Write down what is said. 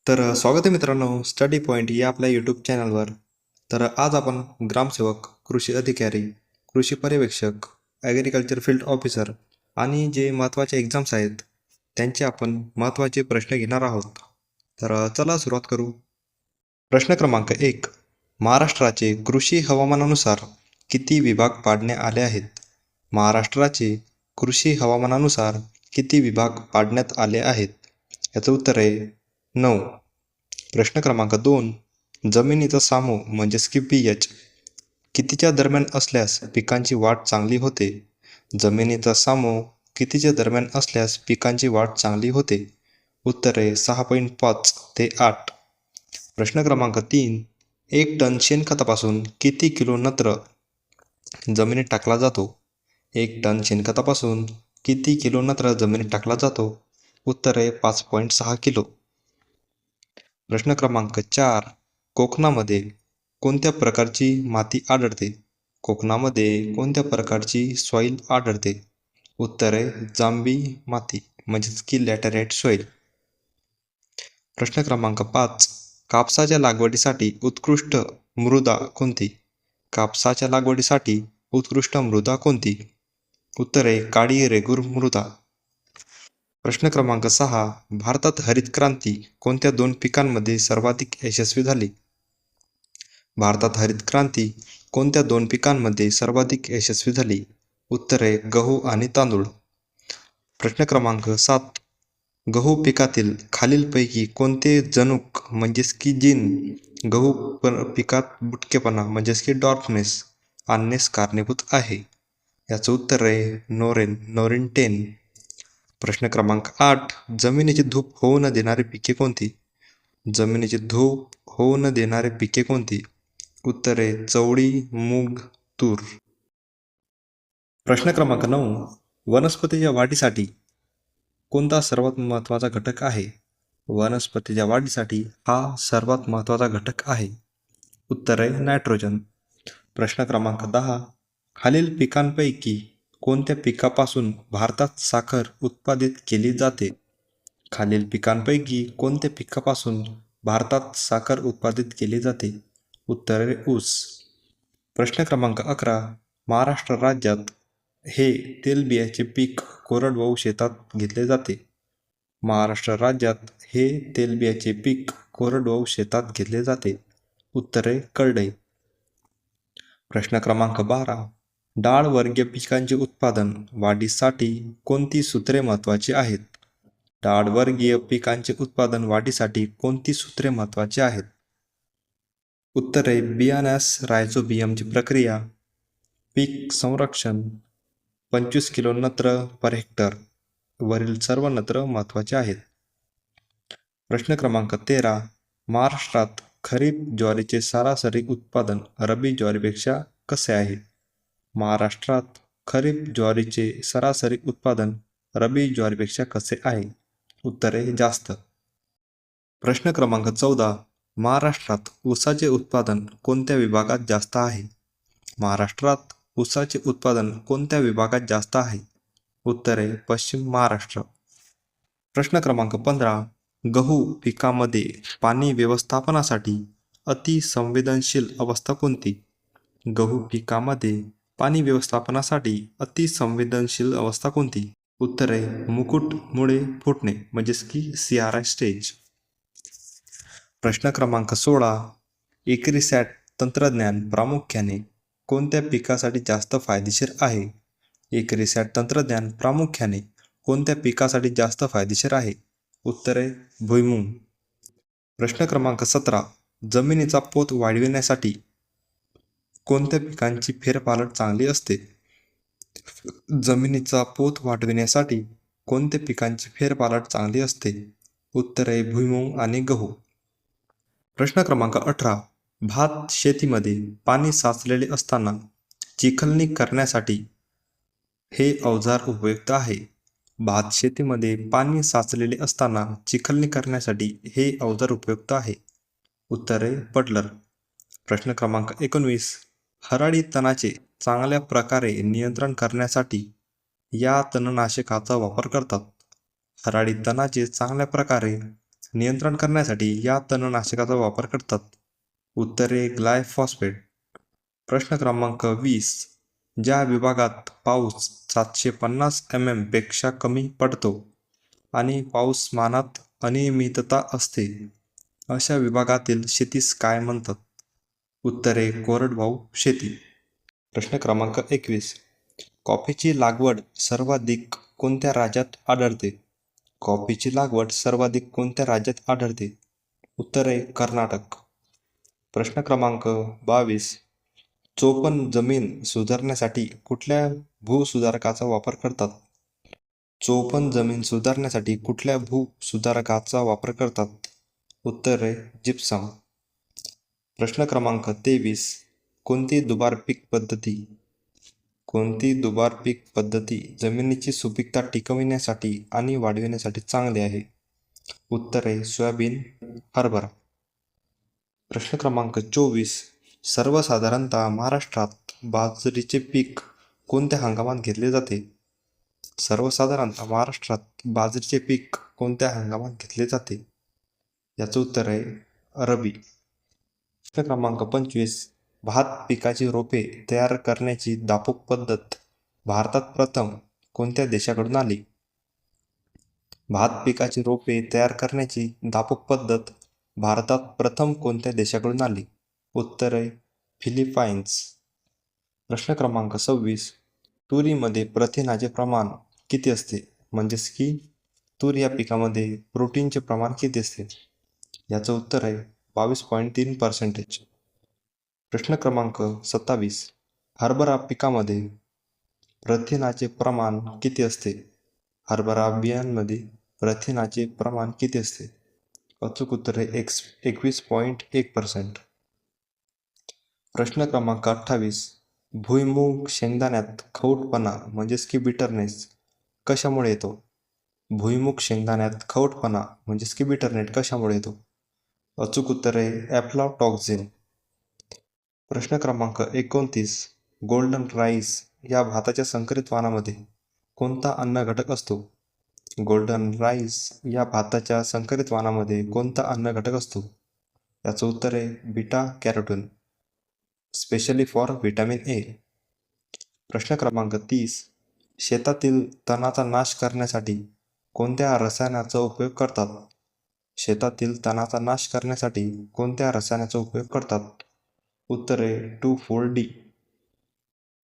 स्वागत आहे मित्रांनो स्टडी पॉईंट या आपल्या यूट्यूब चॅनलवर. आज आपण ग्रामसेवक, कृषी अधिकारी, कृषी पर्यवेक्षक, ॲग्रिकल्चर फील्ड ऑफिसर आणि जे महत्त्वाचे एक्झाम्स आहेत त्यांचे आपण महत्त्वाचे प्रश्न घेणार आहोत. चला सुरुवात करू. प्रश्न क्रमांक 1. महाराष्ट्राचे कृषी हवामानानुसार किती विभाग पाडण्यात आले आहेत? महाराष्ट्राचे कृषी हवामानानुसार किती विभाग पाडण्यात आले आहेत? याचं उत्तर आहे 9. प्रश्न क्रमांक 2. जमिनीचा सामू म्हणजेच की pH कितीच्या दरम्यान असल्यास पिकांची वाढ चांगली होते? जमिनीचा सामू कितीच्या दरम्यान असल्यास पिकांची वाढ चांगली होते? उत्तर आहे 6.5 ते 8. प्रश्न क्रमांक 3. 1 टन शेणखतापासून किती किलो नत्र जमिनीत टाकला जातो? 1 टन शेणखतापासून किती किलो नत्र जमिनीत टाकला जातो? उत्तर आहे 5.6 किलो. प्रश्न क्रमांक 4. कोकणामध्ये कोणत्या प्रकारची माती आढळते? कोकणामध्ये कोणत्या प्रकारची सॉईल आढळते? उत्तर आहे जांभी माती म्हणजेच की लॅटराइट सॉईल. प्रश्न क्रमांक 5. कापसाच्या लागवडीसाठी उत्कृष्ट मृदा कोणती? कापसाच्या लागवडीसाठी उत्कृष्ट मृदा कोणती? उत्तर आहे काळी रेगूर मृदा. प्रश्न क्रमांक 6. भारतात हरित क्रांती कोणत्या 2 पिकांमध्ये सर्वाधिक यशस्वी झाली? भारतात हरित क्रांती कोणत्या 2 पिकांमध्ये सर्वाधिक यशस्वी झाली? उत्तर आहे गहू आणि तांदूळ. प्रश्न क्रमांक 7. गहू पिकातील खालीलपैकी कोणते जनुक म्हणजेच की जीन गहू पिकात बुटकेपणा म्हणजेच की डॉर्फनेस आणण्यास कारणीभूत आहे? याचं उत्तर आहे नोरिन 10. प्रश्न क्रमांक 8. जमिनीची धूप होऊ न देणारी पिके कोणती? जमिनीची धूप होऊ न देणारी पिके कोणती? उत्तर आहे चवळी, मूग, तूर. प्रश्न क्रमांक 9. वनस्पतीच्या वाढीसाठी कोणता सर्वात महत्त्वाचा घटक आहे? वनस्पतीच्या वाढीसाठी हा सर्वात महत्त्वाचा घटक आहे. उत्तर आहे नायट्रोजन. प्रश्न क्रमांक 10. खालील पिकांपैकी कोणत्या पिकापासून भारतात साखर उत्पादित केली जाते? खालील पिकांपैकी कोणत्या पिकापासून भारतात साखर उत्पादित केली जाते? उत्तर आहे ऊस. प्रश्न क्रमांक 11. महाराष्ट्र राज्यात हे तेलबियाचे पीक कोरडवाहू शेतात घेतले जाते. महाराष्ट्र राज्यात हे तेलबियाचे पीक कोरडवाहू शेतात घेतले जाते. उत्तर आहे करडई. प्रश्न क्रमांक 12. डाळ वर्गीय पिकांचे उत्पादन वाढीसाठी कोणती सूत्रे महत्त्वाची आहेत? डाळ वर्गीय पिकांचे उत्पादन वाढीसाठी कोणती सूत्रे महत्त्वाची आहेत? उत्तर आहे बियाण्यास रायझोबियमची प्रक्रिया, पीक संरक्षण, 25 किलो नत्र पर हेक्टर वरील सर्व नत्र महत्त्वाचे आहेत. प्रश्न क्रमांक 13. महाराष्ट्रात खरीप ज्वारीचे सरासरी उत्पादन रब्बी ज्वारीपेक्षा कसे आहे? महाराष्ट्रात खरीप ज्वारीचे सरासरी उत्पादन रब्बी ज्वारीपेक्षा कसे आहे? उत्तर आहे जास्त. प्रश्न क्रमांक 14. महाराष्ट्रात ऊसाचे उत्पादन कोणत्या विभागात जास्त आहे? महाराष्ट्रात ऊसाचे उत्पादन कोणत्या विभागात जास्त आहे? उत्तर आहे पश्चिम महाराष्ट्र. प्रश्न क्रमांक 15. गहू पिकामध्ये पाणी व्यवस्थापनासाठी अतिसंवेदनशील अवस्था कोणती? गहू पिकामध्ये पाणी व्यवस्थापनासाठी अतिसंवेदनशील अवस्था कोणती? उत्तर आहे मुकुट मुळे फुटणे म्हणजेच की CRI स्टेज. प्रश्न क्रमांक 16. ॲग्रिसॅट तंत्रज्ञान प्रामुख्याने कोणत्या पिकासाठी जास्त फायदेशीर आहे? ॲग्रिसॅट तंत्रज्ञान प्रामुख्याने कोणत्या पिकासाठी जास्त फायदेशीर आहे? उत्तर आहे भुईमूग. प्रश्न क्रमांक 17. जमिनीचा पोत वाढविण्यासाठी कोणत्या पिकांची फेरपालट चांगली असते? जमिनीचा पोत वाढविण्यासाठी कोणत्या पिकांची फेरपालट चांगली असते? उत्तर आहे भुईमूग आणि गहू. प्रश्न क्रमांक 18. भात शेतीमध्ये पाणी साचलेले असताना चिखलणी करण्यासाठी हे अवजार उपयुक्त आहे. भात शेतीमध्ये पाणी साचलेले असताना चिखलणी करण्यासाठी हे अवजार उपयुक्त आहे. उत्तर आहे पडलर. प्रश्न क्रमांक 19. हराळी तणाचे चांगल्या प्रकारे नियंत्रण करण्यासाठी या तणनाशकाचा वापर करतात. हराळी तणाचे चांगल्या प्रकारे नियंत्रण करण्यासाठी या तणनाशकाचा वापर करतात? उत्तरे ग्लायफॉस्फेट. प्रश्न क्रमांक 20. ज्या विभागात पाऊस 750 पेक्षा कमी पडतो आणि पाऊसमानात अनियमितता असते, अशा विभागातील शेतीस काय म्हणतात? उत्तरे कोरडवाहू शेती. प्रश्न क्रमांक 21. कॉफीची लागवड सर्वाधिक कोणत्या राज्यात आढळते? कॉफीची लागवड सर्वाधिक कोणत्या राज्यात आढळते? उत्तरे कर्नाटक. प्रश्न क्रमांक 22. चोपण जमीन सुधारण्यासाठी कुठल्या भूसुधारकाचा वापर करतात? चोपण जमीन सुधारण्यासाठी कुठल्या भूसुधारकाचा वापर करतात? उत्तरे जिप्सम. प्रश्न क्रमांक 23. कोणती दुबार पीक पद्धती जमिनीची सुपीकता टिकविण्यासाठी आणि वाढविण्यासाठी चांगली आहे? उत्तरे सोयाबीन, हरभरा. प्रश्न क्रमांक 24. सर्वसाधारणतः महाराष्ट्रात बाजरीचे पीक कोणत्या हंगामात घेतले जाते? सर्वसाधारणतः महाराष्ट्रात बाजरीचे पीक कोणत्या हंगामात घेतले जाते? याचं उत्तर आहे रब्बी. प्रश्न क्रमांक 25. भात पिकाची रोपे तयार करण्याची दापूक पद्धत भारतात प्रथम कोणत्या देशाकडून आली? भात पिकाची रोपे तयार करण्याची दापूक पद्धत भारतात प्रथम कोणत्या देशाकडून आली? उत्तर आहे फिलिपाईन्स. प्रश्न क्रमांक 26. तुरीमध्ये प्रथिनाचे प्रमाण किती असते? म्हणजेच की तूर या पिकामध्ये प्रोटीनचे प्रमाण किती असते? याचं उत्तर आहे 22.3%. प्रश्न क्रमांक 27. हरभरा पिकामध्ये प्रथिनाचे प्रमाण किती असते? हरभरा बियांमध्ये प्रथिनाचे प्रमाण किती असते? अचूक उत्तर आहे 21.1%. प्रश्न क्रमांक 28. भुईमूग शेंगदाण्यात खवटपणा म्हणजेच की बिटरनेस कशामुळे येतो? भुईमूग शेंगदाण्यात खवटपणा म्हणजेच की बिटरनेट कशामुळे येतो? अचूक उत्तर आहे ॲफ्लाटॉक्झिन. प्रश्न क्रमांक 29. गोल्डन राईस या भाताच्या संकरित वाणामध्ये कोणता अन्न घटक असतो? गोल्डन राईस या भाताच्या संकरित वाणामध्ये कोणता अन्न घटक असतो? याचं उत्तर आहे beta carotene, specially for vitamin A. प्रश्न क्रमांक 30. शेतातील तणाचा नाश करण्यासाठी कोणत्या रसायनाचा उपयोग करतात? शेतातील तणाचा नाश करण्यासाठी कोणत्या रसायनाचा उपयोग करतात? उत्तर आहे 2,4-D.